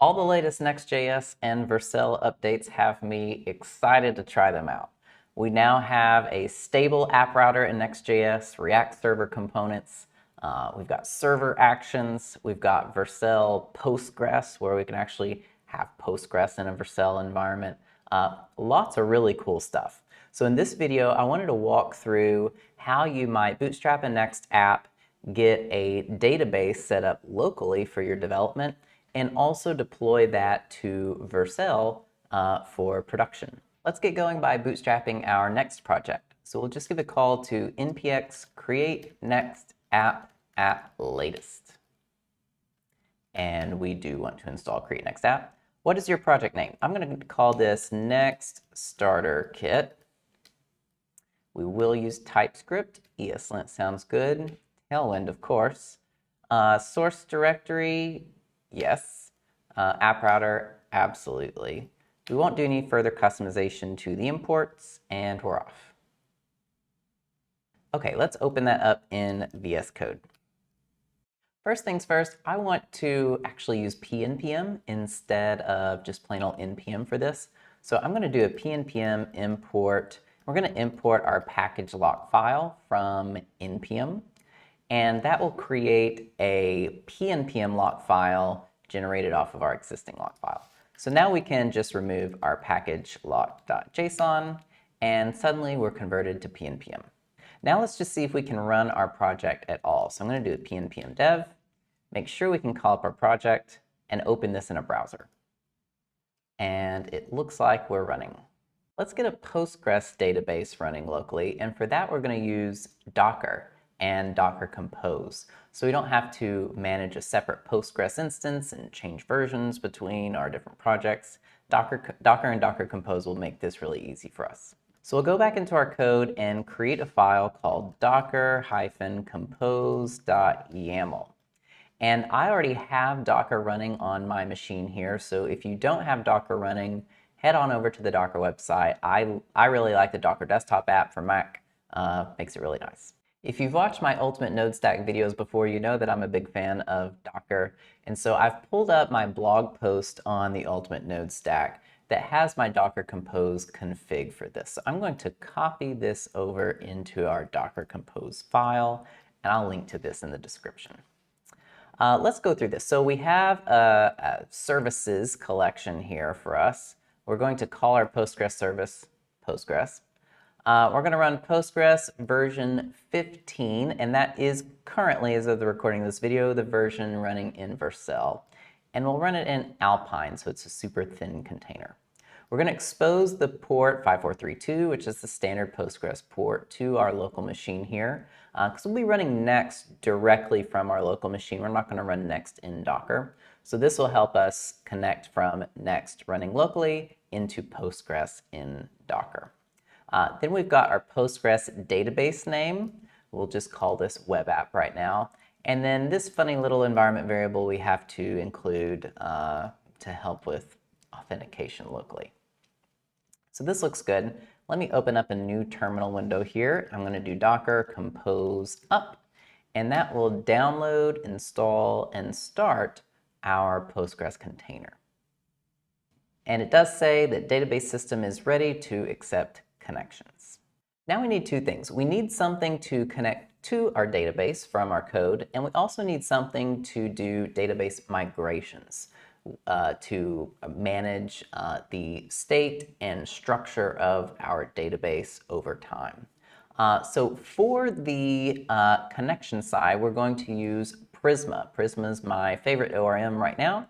All the latest Next.js and Vercel updates have me excited to try them out. We now have a stable app router in Next.js, React server components, we've got server actions, we've got Vercel Postgres, where we can actually have Postgres in a Vercel environment. Lots of really cool stuff. So in this video, I wanted to walk through how you might bootstrap a Next app, get a database set up locally for your development, and also deploy that to Vercel for production. Let's get going by bootstrapping our Next project. So we'll just give a call to npx create next app at latest. And we do want to install create next app. What is your project name? I'm going to call this Next Starter Kit. We will use TypeScript. ESLint sounds good. Tailwind, of course. Source directory, yes. App router, absolutely. We won't do any further customization to the imports, and we're off. Okay, let's open that up in VS Code. First things first, I want to actually use PNPM instead of just plain old NPM for this. So I'm going to do a PNPM import. We're going to import our package lock file from npm, and that will create a PNPM lock file generated off of our existing lock file. So now we can just remove our package lock.json, and suddenly we're converted to PNPM. Now let's just see if we can run our project at all. So I'm going to do a PNPM dev, make sure we can call up our project, and open this in a browser. And it looks like we're running. Let's get a Postgres database running locally, and for that we're going to use Docker and Docker Compose. So we don't have to manage a separate Postgres instance and change versions between our different projects. Docker and Docker Compose will make this really easy for us. So we'll go back into our code and create a file called docker-compose.yaml. And I already have Docker running on my machine here, so if you don't have Docker running, head on over to the Docker website. I really like the Docker desktop app for Mac. Makes it really nice. If you've watched my Ultimate Node Stack videos before, you know that I'm a big fan of Docker. And so I've pulled up my blog post on the Ultimate Node Stack that has my Docker Compose config for this. So I'm going to copy this over into our Docker Compose file, and I'll link to this in the description. Let's go through this. So we have a services collection here for us. We're going to call our Postgres service Postgres. We're going to run Postgres version 15, and that is currently, as of the recording of this video, the version running in Vercel. And we'll run it in Alpine, so it's a super thin container. We're going to expose the port 5432, which is the standard Postgres port, to our local machine here, because we'll be running Next directly from our local machine. We're not going to run Next in Docker. So this will help us connect from Next running locally into Postgres in Docker. Then we've got our Postgres database name. We'll just call this web app right now. And then this funny little environment variable we have to include to help with authentication locally. So this looks good. Let me open up a new terminal window here. I'm going to do docker compose up, and that will download, install, and start our Postgres container. And it does say that database system is ready to accept connections. Now we need two things. We need something to connect to our database from our code, and we also need something to do database migrations to manage the state and structure of our database over time. So for the connection side, we're going to use Prisma. Prisma is my favorite ORM right now.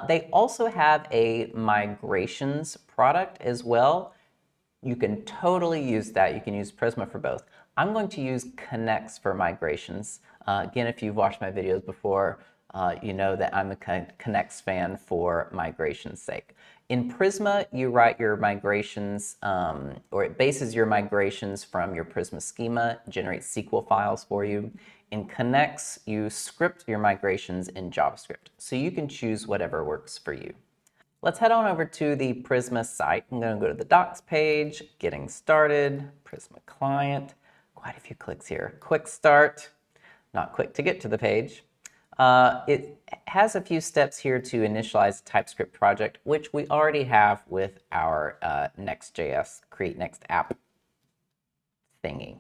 They also have a migrations product as well. You can totally use that. You can use Prisma for both. I'm going to use Knex for migrations. Again, if you've watched my videos before, you know that I'm a Knex fan for migration's sake. In Prisma, you write your migrations, or it bases your migrations from your Prisma schema, generates SQL files for you. In Knex, you script your migrations in JavaScript. So you can choose whatever works for you. Let's head on over to the Prisma site. I'm going to go to the docs page, getting started, Prisma client, quite a few clicks here. Quick start, not quick to get to the page. It has a few steps here to initialize a TypeScript project, which we already have with our Next.js create next app thingy.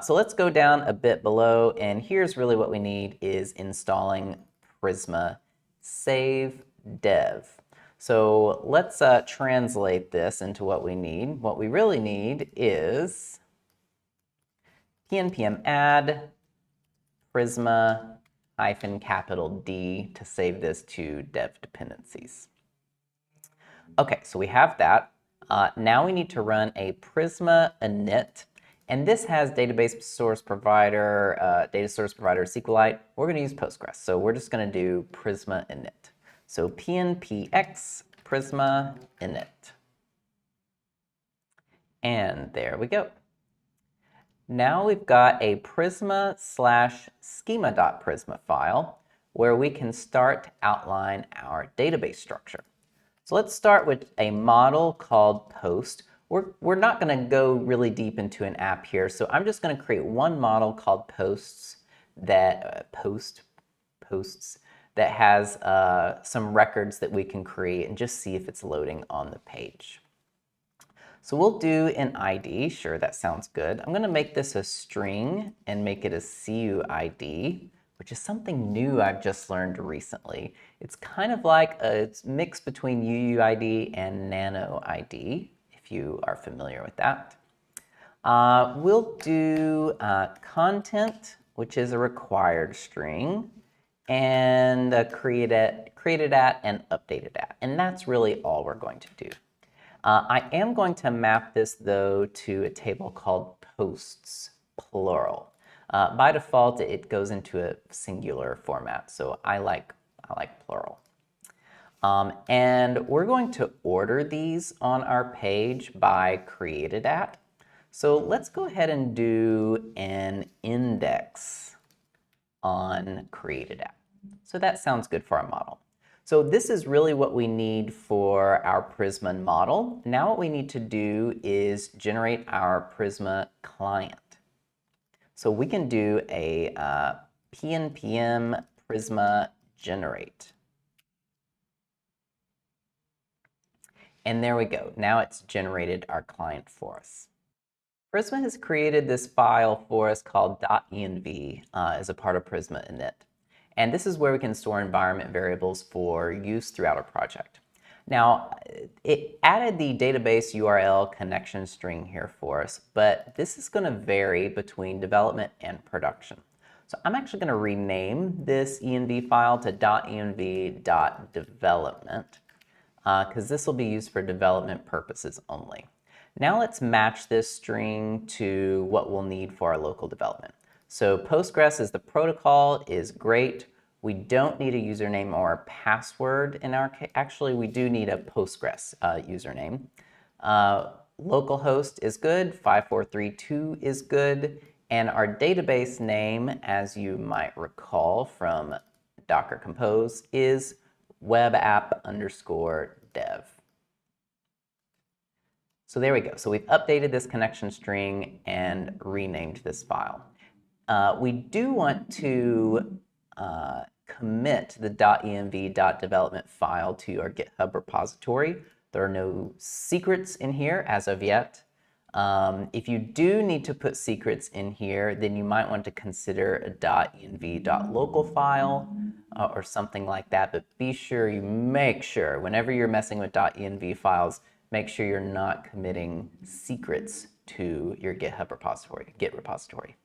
So let's go down a bit below, and here's really what we need is installing Prisma save dev. So let's translate this into what we need. What we really need is PNPM add Prisma -D to save this to dev dependencies. Okay, so we have that. Now we need to run a Prisma init, and this has database source provider, data source provider SQLite. We're going to use Postgres, so we're just going to do Prisma init. So pnpx Prisma init. And there we go. Now we've got a Prisma/schema.prisma file where we can start to outline our database structure. So let's start with a model called post. We're not going to go really deep into an app here, so I'm just going to create one model called posts that that has some records that we can create and just see if it's loading on the page. So we'll do an ID. Sure, that sounds good. I'm going to make this a string and make it a CUID, which is something new I've just learned recently. It's kind of like a mix between UUID and NanoID, if you are familiar with that. We'll do content, which is a required string, and created at and updated at. And that's really all we're going to do. I am going to map this, though, to a table called posts, plural. By default, it goes into a singular format, so I like plural. And we're going to order these on our page by created at. So let's go ahead and do an index on created at. So that sounds good for our model. So this is really what we need for our Prisma model. Now what we need to do is generate our Prisma client. So we can do a PNPM Prisma generate. And there we go. Now it's generated our client for us. Prisma has created this file for us called .env as a part of Prisma init. And this is where we can store environment variables for use throughout our project. Now, it added the database URL connection string here for us, but this is going to vary between development and production. So I'm actually going to rename this env file to .env.development because this will be used for development purposes only. Now let's match this string to what we'll need for our local development. So Postgres as the protocol is great. We don't need a username or a password in our case. Actually, we do need a Postgres username. Localhost is good. 5432 is good. And our database name, as you might recall from Docker Compose, is webapp_dev. So there we go. So we've updated this connection string and renamed this file. We do want to commit the .env.development file to our GitHub repository. There are no secrets in here as of yet. If you do need to put secrets in here, then you might want to consider a .env.local file or something like that, but be sure you make sure whenever you're messing with .env files, make sure you're not committing secrets to your GitHub repository, Git repository.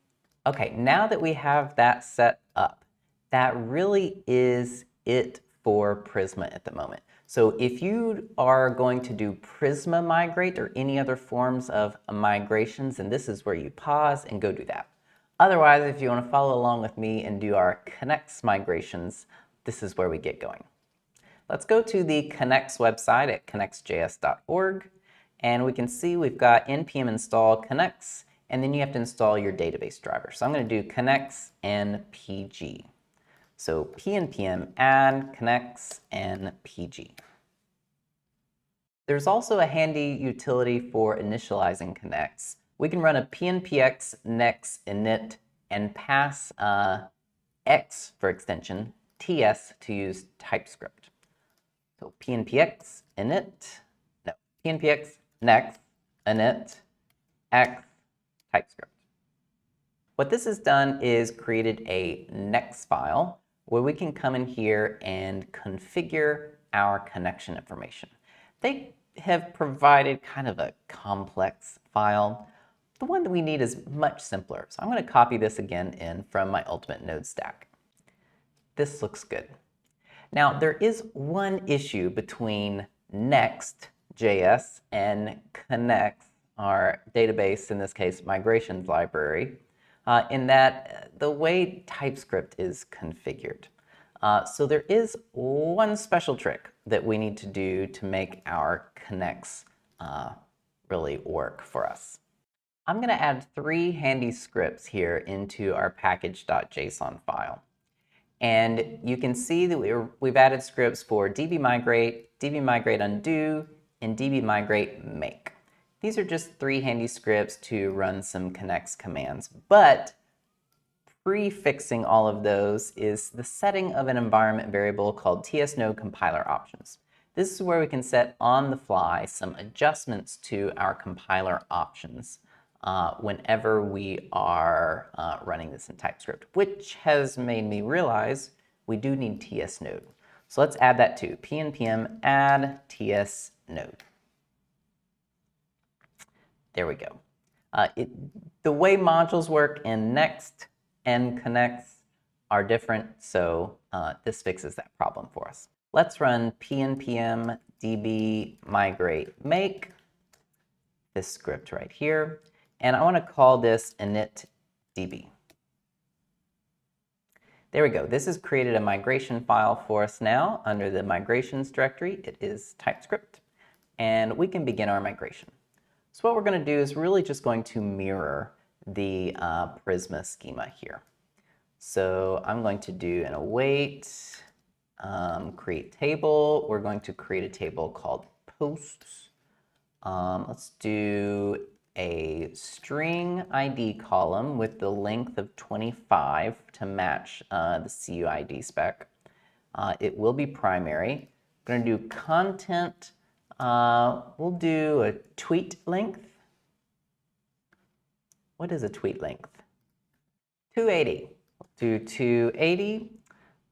Okay, now that we have that set up, that really is it for Prisma at the moment. So if you are going to do Prisma migrate or any other forms of migrations, then this is where you pause and go do that. Otherwise, if you want to follow along with me and do our Knex migrations, this is where we get going. Let's go to the Knex website at Next.js.org, and we can see we've got npm install Knex, and then you have to install your database driver. So I'm going to do Knex npg. So PNPM add Knex npg. There's also a handy utility for initializing Knex. We can run a pnpx nex init and pass X for extension, TS to use TypeScript. So PNPX init, no, PNPX next init X TypeScript. What this has done is created a Next file where we can come in here and configure our connection information. They have provided kind of a complex file. The one that we need is much simpler. So I'm going to copy this again in from my Ultimate Node stack. This looks good. Now, there is one issue between Next.js and Knex, our database, in this case, migrations library, in that the way TypeScript is configured. So there is one special trick that we need to do to make our Knex really work for us. I'm going to add 3 handy scripts here into our package.json file. And you can see that we've added scripts for dbmigrate, dbmigrate_undo, and dbmigrate_make. These are just 3 handy scripts to run some Knex commands. But prefixing all of those is the setting of an environment variable called tsNodeCompilerOptions. This is where we can set on the fly some adjustments to our compiler options whenever we are running this in TypeScript, which has made me realize we do need tsNode. So let's add that to PNPM add tsNode. There we go. The way modules work in Next and Knex are different, so this fixes that problem for us. Let's run PNPM dbmigrate_make, this script right here. And I want to call this initdb. There we go. This has created a migration file for us now under the migrations directory. It is TypeScript. And we can begin our migration. So what we're going to do is really just going to mirror the Prisma schema here. So I'm going to do an await, create table. We're going to create a table called posts. Let's do a string ID column with the length of 25 to match the CUID spec. It will be primary. We're going to do content. We'll do a tweet length. What is a tweet length? 280. We'll do 280.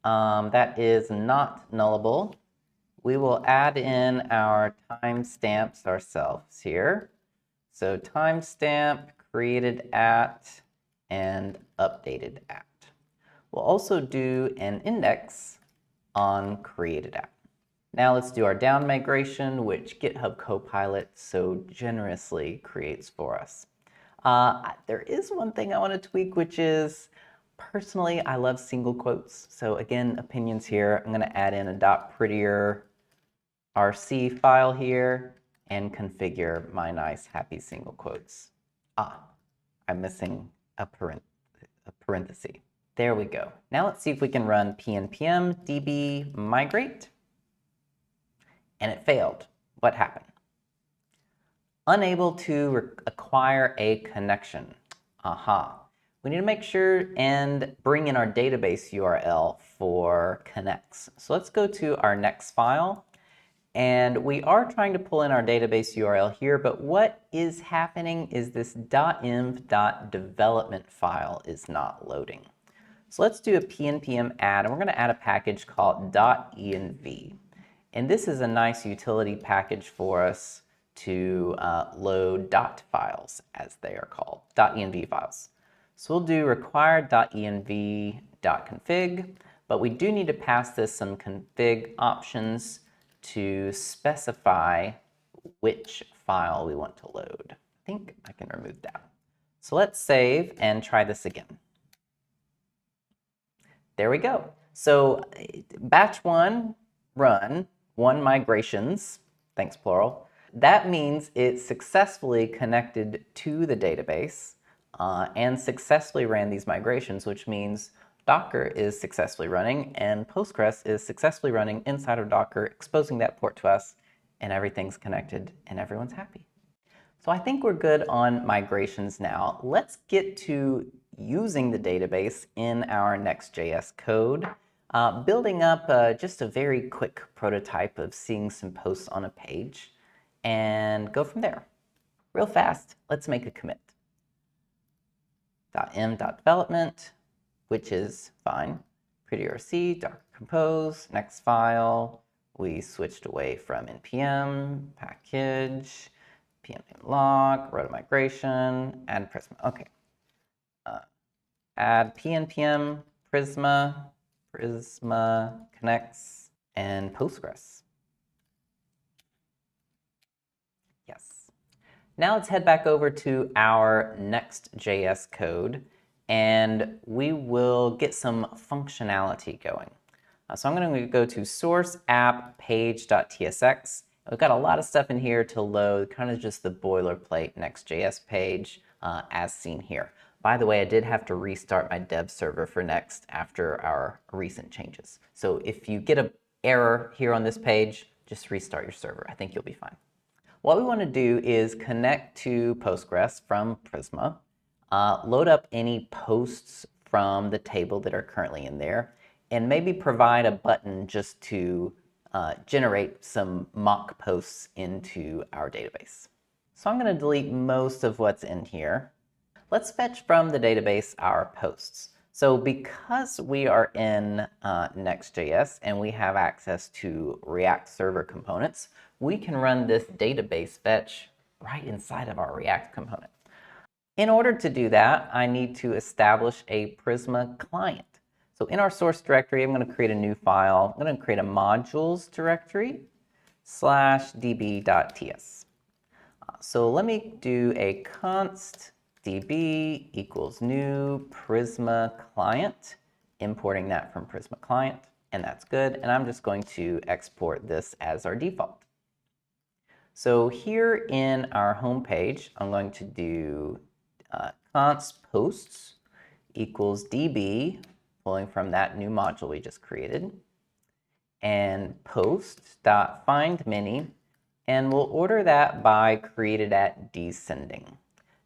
That is not nullable. We will add in our timestamps ourselves here. So timestamp, created at, and updated at. We'll also do an index on created at. Now let's do our down migration, which GitHub Copilot so generously creates for us. There is one thing I want to tweak, which is, personally, I love single quotes. So again, opinions here. I'm going to add in a .prettier RC file here and configure my nice happy single quotes. I'm missing a parenthesis. There we go. Now let's see if we can run PNPM dbmigrate. And it failed. What happened? Unable to acquire a connection. We need to make sure and bring in our database URL for Knex. So let's go to our Next file. And we are trying to pull in our database URL here, but what is happening is this .env.development file is not loading. So let's do a PNPM add, and we're going to add a package called .env. And this is a nice utility package for us to load dot files, as they are called, .env files. So we'll do require.env.config, but we do need to pass this some config options to specify which file we want to load. I think I can remove that. So let's save and try this again. There we go. So batch 1 run, 1 migrations, thanks plural. That means it successfully connected to the database and successfully ran these migrations, which means Docker is successfully running and Postgres is successfully running inside of Docker, exposing that port to us, and everything's connected and everyone's happy. So I think we're good on migrations now. Let's get to using the database in our Next.js code, building up just a very quick prototype of seeing some posts on a page, and go from there. Real fast, let's make a commit. .m.development, which is fine. pretty.rc, docker compose, next file. We switched away from npm, package, PNPM lock, roto migration, add Prisma. Okay. Add PNPM, Prisma, Knex, and Postgres. Yes. Now let's head back over to our Next.js code, and we will get some functionality going. So I'm going to go to source app page.tsx. We've got a lot of stuff in here to load, kind of just the boilerplate Next.js page as seen here. By the way, I did have to restart my dev server for Next after our recent changes. So if you get an error here on this page, just restart your server. I think you'll be fine. What we want to do is connect to Postgres from Prisma, load up any posts from the table that are currently in there, and maybe provide a button just to generate some mock posts into our database. So I'm going to delete most of what's in here. Let's fetch from the database our posts. So because we are in Next.js and we have access to React server components, we can run this database fetch right inside of our React component. In order to do that, I need to establish a Prisma client. So in our source directory, I'm going to create a new file. I'm going to create a modules directory /db.ts. So let me do a const db equals new Prisma client, importing that from Prisma client, and that's good. And I'm just going to export this as our default. So here in our home page, I'm going to do const posts equals db, pulling from that new module we just created, and post.findMany, and we'll order that by created at descending.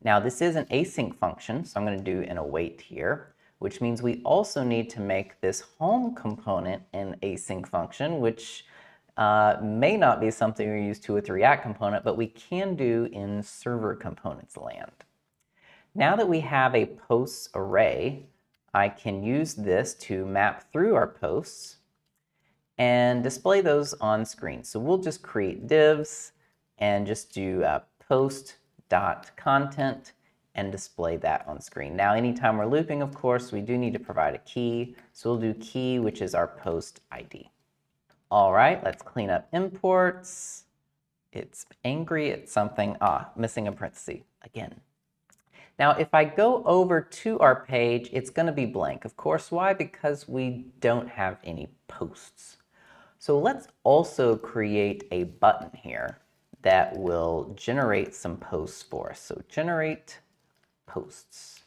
Now this is an async function, so I'm going to do an await here, which means we also need to make this home component an async function, which may not be something you're used to with the React component, but we can do in server components land. Now that we have a posts array, I can use this to map through our posts and display those on screen. So we'll just create divs and just do post.content and display that on screen. Now, anytime we're looping, of course, we do need to provide a key. So we'll do key, which is our post ID. All right, let's clean up imports. It's angry at something. Missing a parenthesis again. Now, if I go over to our page, it's going to be blank. Of course, why? Because we don't have any posts. So let's also create a button here that will generate some posts for us. So generate posts.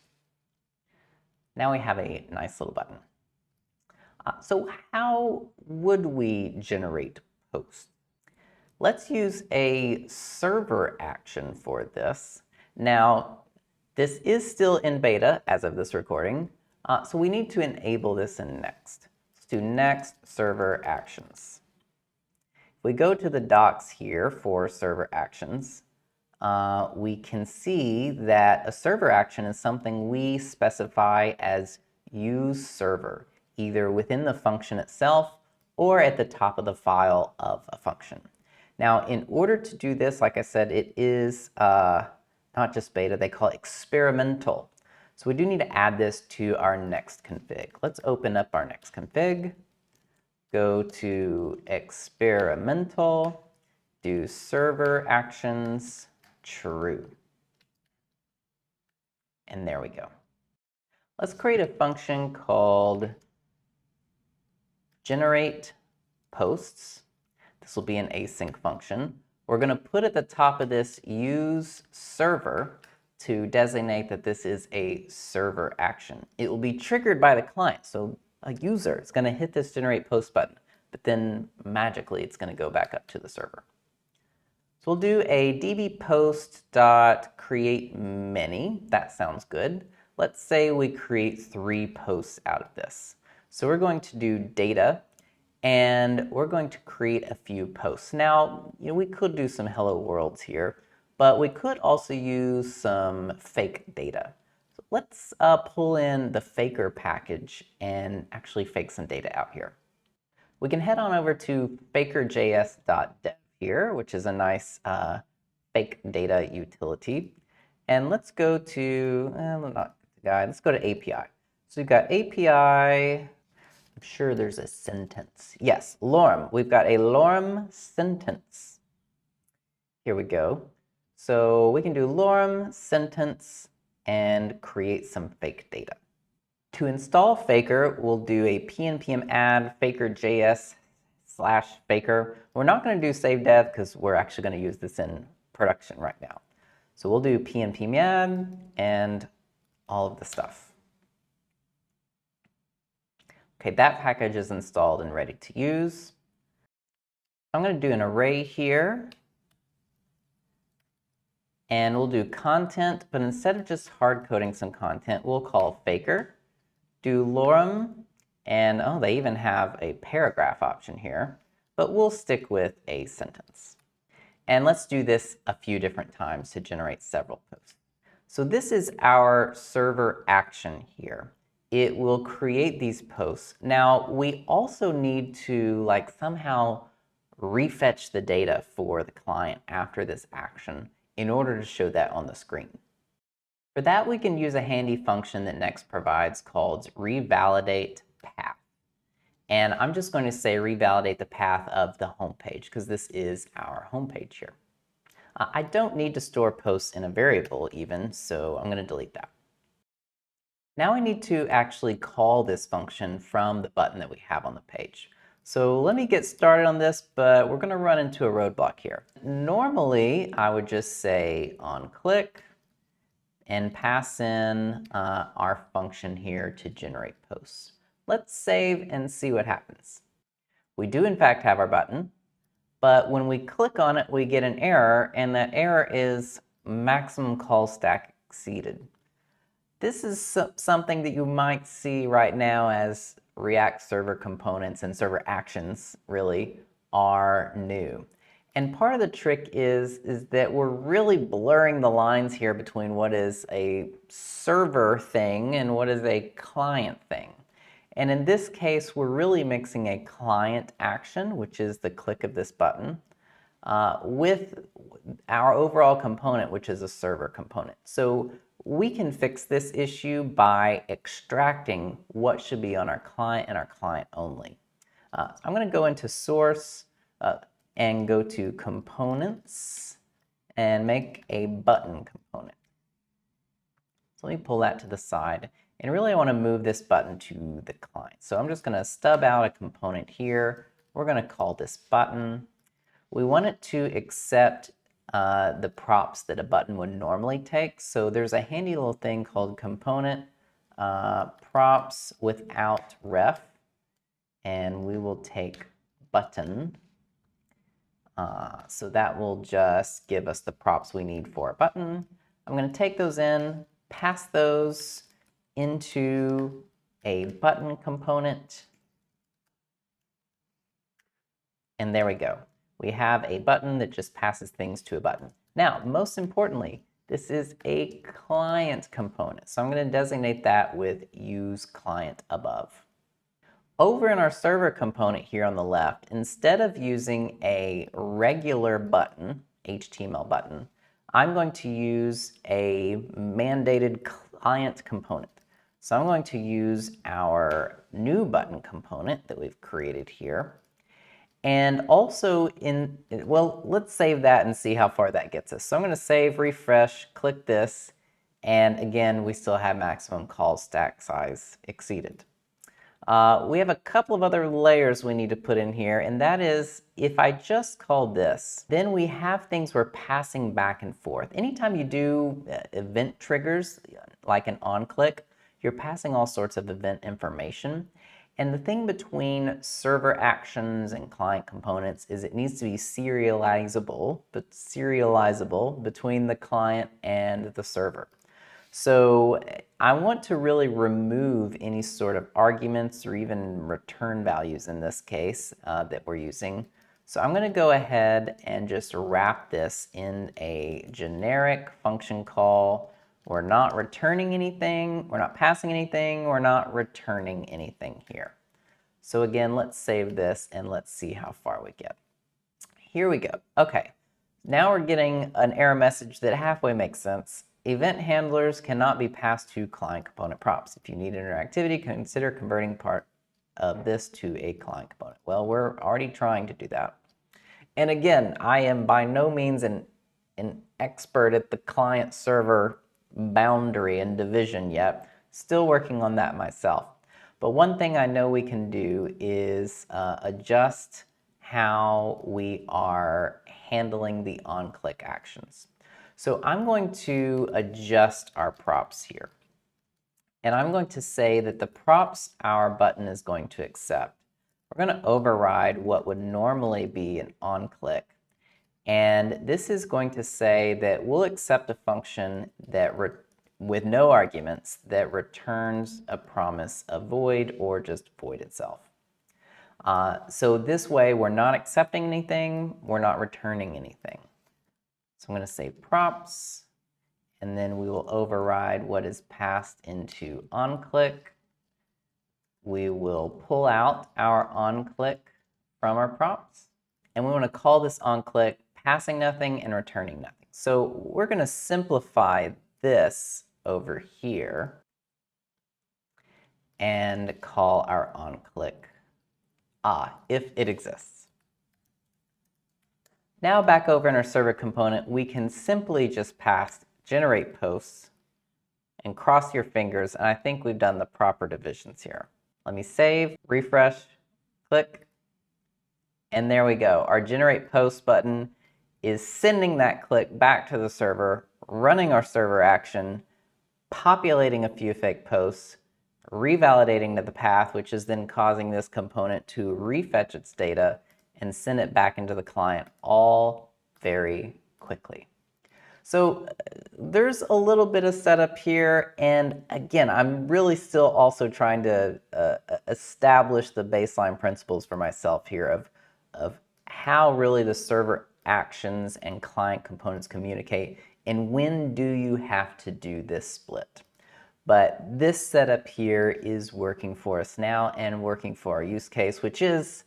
Now we have a nice little button. So how would we generate posts? Let's use a server action for this. Now, this is still in beta as of this recording, so we need to enable this in Next. Let's do Next server actions. If we go to the docs here for server actions, we can see that a server action is something we specify as use server, either within the function itself or at the top of the file of a function. Now, in order to do this, like I said, it is not just beta, they call it experimental. So we do need to add this to our Next config. Let's open up our Next config, go to experimental, do server actions true. And there we go. Let's create a function called generate posts. This will be an async function. We're going to put at the top of this use server to designate that this is a server action. It will be triggered by the client. So a user is going to hit this generate post button, but then magically it's going to go back up to the server. So we'll do a db post.createMany. That sounds good. let's say we create 3 posts out of this. So we're going to do data, and we're going to create a few posts. Now, we could do some hello worlds here, but we could also use some fake data. So let's pull in the faker package and actually fake some data out here. We can head on over to fakerjs.dev here, which is a nice fake data utility. And let's go to, let's go to API. So we've got API, I'm sure there's a sentence. Yes, lorem. We've got a lorem sentence. Here we go. So we can do lorem sentence and create some fake data. To install Faker, we'll do a PNPM add faker.js/faker. We're not going to do save dev because we're actually going to use this in production right now. So we'll do PNPM add and all of the stuff. Okay, that package is installed and ready to use. I'm going to do an array here. And we'll do content, but instead of just hard coding some content, we'll call faker. Do lorem, and oh, they even have a paragraph option here, but we'll stick with a sentence. And let's do this a few different times to generate several posts. So this is our server action here. It will create these posts. Now, we also need to somehow refetch the data for the client after this action in order to show that on the screen. For that, we can use a handy function that Next provides called revalidate path. And I'm just going to say revalidate the path of the home page because this is our home page here. I don't need to store posts in a variable even, so I'm going to delete that. Now I need to actually call this function from the button that we have on the page. So let me get started on this, but we're going to run into a roadblock here. Normally, I would just say onClick and pass in our function here to generate posts. Let's save and see what happens. We do in fact have our button, but when we click on it, we get an error, and that error is maximum call stack exceeded. This is something that you might see right now as React server components and server actions really are new. And part of the trick is that we're really blurring the lines here between what is a server thing and what is a client thing. And in this case, we're really mixing a client action, which is the click of this button, with our overall component, which is a server component. So we can fix this issue by extracting what should be on our client and our client only. So I'm going to go into source and go to components and make a button component. So let me pull that to the side. And really I want to move this button to the client. So I'm just going to stub out a component here. We're going to call this button. We want it to accept the props that a button would normally take. So there's a handy little thing called component props without ref. And we will take button. So that will just give us the props we need for a button. I'm going to take those in, pass those into a button component. And there we go. We have a button that just passes things to a button. Now, most importantly, this is a client component. So I'm going to designate that with use client above. Over in our server component here on the left, instead of using a regular button, HTML button, I'm going to use a mandated client component. So I'm going to use our new button component that we've created here. And also well, let's save that and see how far that gets us. So I'm going to save, refresh, click this, and again, we still have maximum call stack size exceeded. We have a couple of other layers we need to put in here, and that is if I just call this, then we have things we're passing back and forth. Anytime you do event triggers, like an onClick, you're passing all sorts of event information. And the thing between server actions and client components is it needs to be serializable between the client and the server. So I want to really remove any sort of arguments or even return values in this case that we're using. So I'm going to go ahead and just wrap this in a generic function call. We're not returning anything, we're not passing anything, we're not returning anything here. So again, let's save this and let's see how far we get. Here we go. Okay, now we're getting an error message that halfway makes sense. Event handlers cannot be passed to client component props. If you need interactivity, consider converting part of this to a client component. Well, we're already trying to do that. And again, I am by no means an expert at the client server boundary and division yet. Still working on that myself. But one thing I know we can do is adjust how we are handling the on-click actions. So I'm going to adjust our props here. And I'm going to say that the props our button is going to accept, we're going to override what would normally be an on-click. And this is going to say that we'll accept a function that with no arguments that returns a promise of void or just void itself. So this way we're not accepting anything, we're not returning anything. So I'm going to say props, and then we will override what is passed into onClick. We will pull out our onClick from our props, and we want to call this onClick passing nothing and returning nothing. So we're going to simplify this over here and call our onClick if it exists. Now back over in our server component, we can simply just pass generate posts and cross your fingers, and I think we've done the proper divisions here. Let me save, refresh, click, and there we go. Our generate post button is sending that click back to the server, running our server action, populating a few fake posts, revalidating to the path, which is then causing this component to refetch its data and send it back into the client, all very quickly. So there's a little bit of setup here, and again, I'm really still also trying to establish the baseline principles for myself here of how really the server actions and client components communicate, and when do you have to do this split. But this setup here is working for us now and working for our use case, which is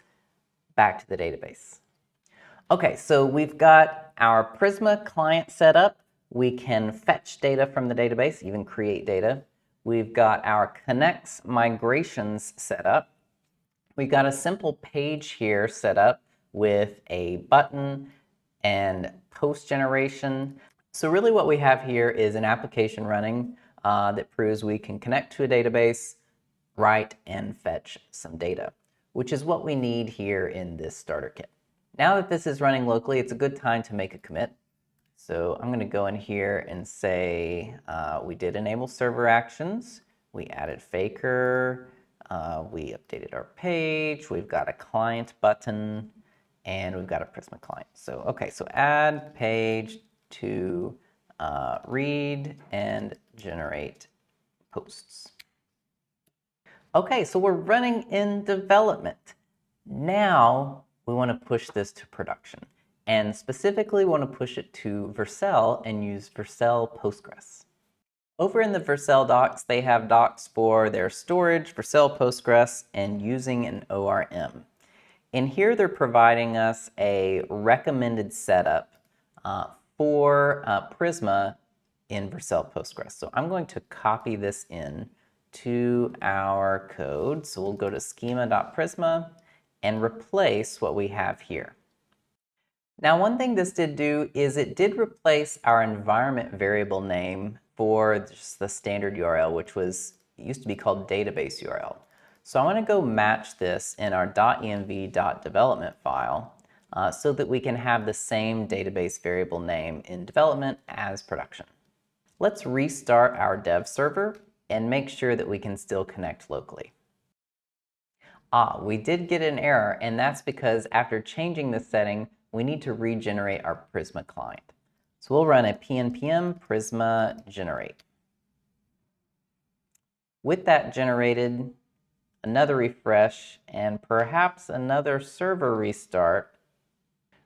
back to the database. Okay, so we've got our Prisma client set up. We can fetch data from the database, even create data. We've got our Knex migrations set up. We've got a simple page here set up with a button and post generation. So really what we have here is an application running that proves we can connect to a database, write, and fetch some data, which is what we need here in this starter kit. Now that this is running locally, it's a good time to make a commit. So I'm going to go in here and say we did enable server actions, we added Faker, we updated our page, we've got a client button, and we've got a Prisma client. So okay, so add page to read and generate posts. Okay, so we're running in development. Now we want to push this to production, and specifically want to push it to Vercel and use Vercel Postgres. Over in the Vercel docs, they have docs for their storage, Vercel Postgres, and using an ORM. In here, they're providing us a recommended setup for Prisma in Vercel Postgres. So I'm going to copy this in to our code. So we'll go to schema.prisma and replace what we have here. Now, one thing this did do is it did replace our environment variable name for just the standard URL, which used to be called database URL. So I want to go match this in our .env.development file so that we can have the same database variable name in development as production. Let's restart our dev server and make sure that we can still connect locally. We did get an error, and that's because after changing this setting, we need to regenerate our Prisma client. So we'll run a PNPM Prisma generate. With that generated, another refresh, and perhaps another server restart,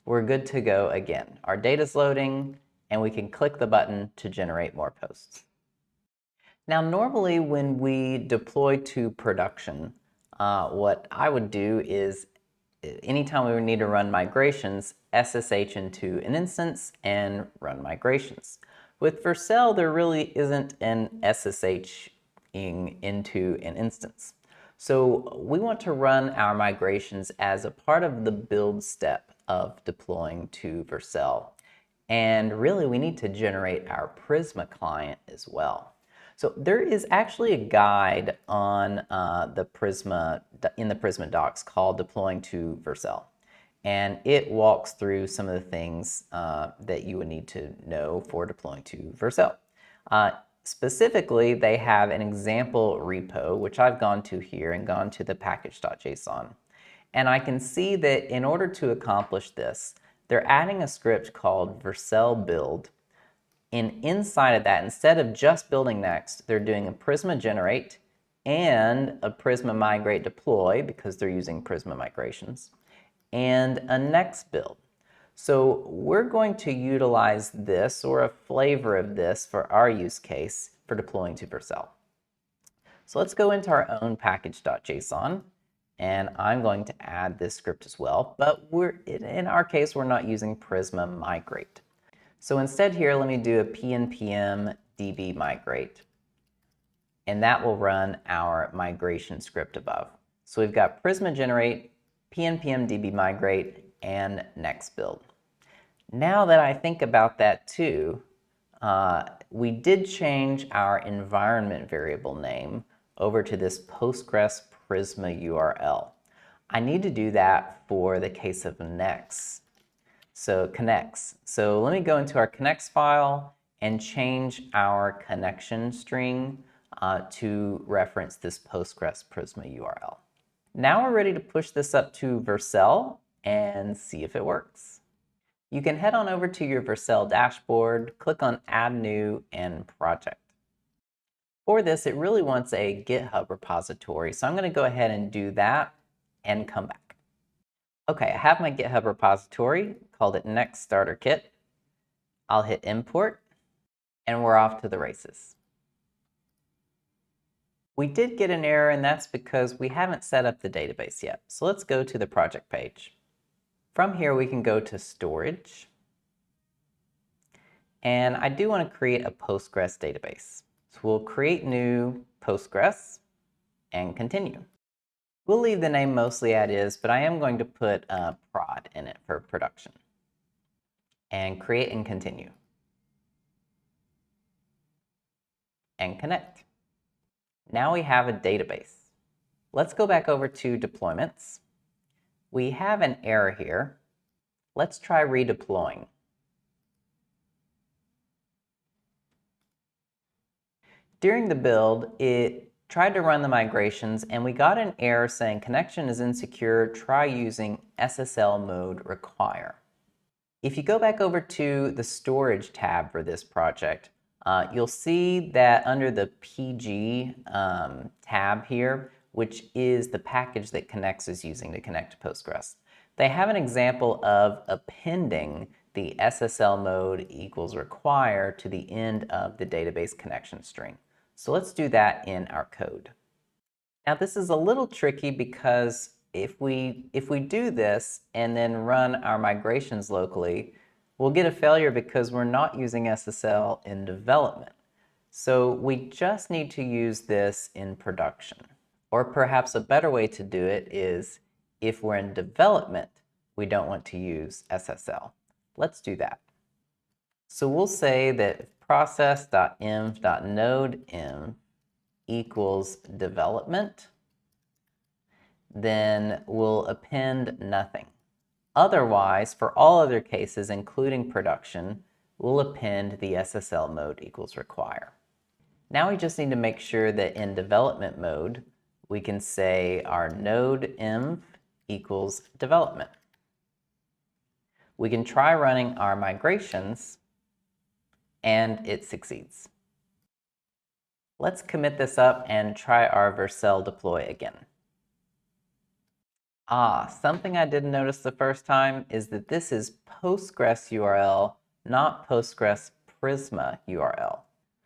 we're good to go again. Our data's loading, and we can click the button to generate more posts. Now, normally when we deploy to production, what I would do is anytime we would need to run migrations, SSH into an instance and run migrations. With Vercel, there really isn't an SSHing into an instance. So we want to run our migrations as a part of the build step of deploying to Vercel. And really, we need to generate our Prisma client as well. So there is actually a guide on in the Prisma docs called Deploying to Vercel. And it walks through some of the things that you would need to know for deploying to Vercel. Specifically, they have an example repo, which I've gone to here and gone to the package.json. And I can see that in order to accomplish this, they're adding a script called Vercel build. And inside of that, instead of just building Next, they're doing a Prisma generate and a Prisma migrate deploy because they're using Prisma migrations, and a Next build. So we're going to utilize this or a flavor of this for our use case for deploying to Vercel. So let's go into our own package.json, and I'm going to add this script as well, but in our case, we're not using Prisma migrate. So instead here, let me do a PNPM db migrate, and that will run our migration script above. So we've got Prisma generate, PNPM db migrate, and Next build. Now that I think about that too, we did change our environment variable name over to this Postgres Prisma URL. I need to do that for the case of Knex. So Knex. So let me go into our Knex file and change our connection string to reference this Postgres Prisma URL. Now we're ready to push this up to Vercel and see if it works. You can head on over to your Vercel dashboard, click on Add New and Project. For this, it really wants a GitHub repository, so I'm going to go ahead and do that and come back. Okay, I have my GitHub repository, called it Next Starter Kit. I'll hit import, and we're off to the races. We did get an error, and that's because we haven't set up the database yet. So let's go to the project page. From here, we can go to storage. And I do want to create a Postgres database. So we'll create new Postgres and continue. We'll leave the name mostly as is, but I am going to put prod in it for production. And create and continue. And connect. Now we have a database. Let's go back over to deployments. We have an error here. Let's try redeploying. During the build, it tried to run the migrations, and we got an error saying connection is insecure, try using SSL mode require. If you go back over to the storage tab for this project, you'll see that under the PG tab here, which is the package that Knex is using to connect to Postgres, they have an example of appending the SSL mode equals require to the end of the database connection string. So let's do that in our code. Now this is a little tricky because if we do this and then run our migrations locally, we'll get a failure because we're not using SSL in development. So we just need to use this in production. Or perhaps a better way to do it is if we're in development, we don't want to use SSL. Let's do that. So we'll say that if process.env.nodeenv equals development, then we'll append nothing. Otherwise, for all other cases, including production, we'll append the SSL mode equals require. Now we just need to make sure that in development mode, we can say our node.env equals development. We can try running our migrations, and it succeeds. Let's commit this up and try our Vercel deploy again. Something I didn't notice the first time is that this is Postgres URL, not Postgres Prisma URL.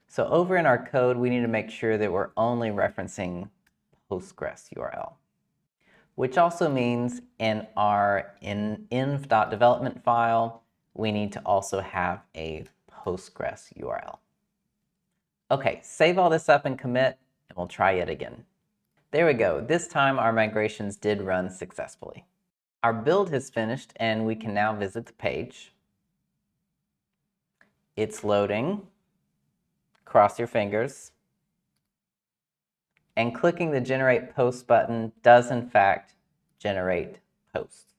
So over in our code, we need to make sure that we're only referencing Postgres URL, which also means in our inv.development file, we need to also have a Postgres URL. Okay, save all this up and commit, and we'll try it again. There we go. This time our migrations did run successfully. Our build has finished and we can now visit the page. It's loading. Cross your fingers. And clicking the Generate Post button does in fact generate posts.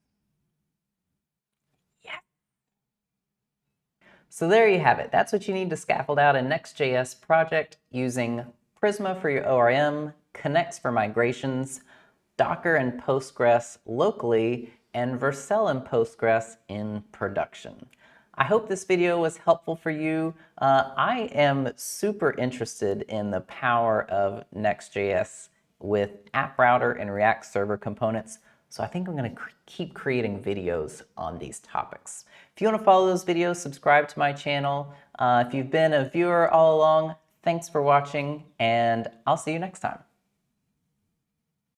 Yeah. So there you have it. That's what you need to scaffold out a Next.js project using Prisma for your ORM, Knex for migrations, Docker and Postgres locally, and Vercel and Postgres in production. I hope this video was helpful for you. I am super interested in the power of Next.js with App Router and React Server components, so I think I'm going to keep creating videos on these topics. If you want to follow those videos, subscribe to my channel. If you've been a viewer all along, thanks for watching, and I'll see you next time.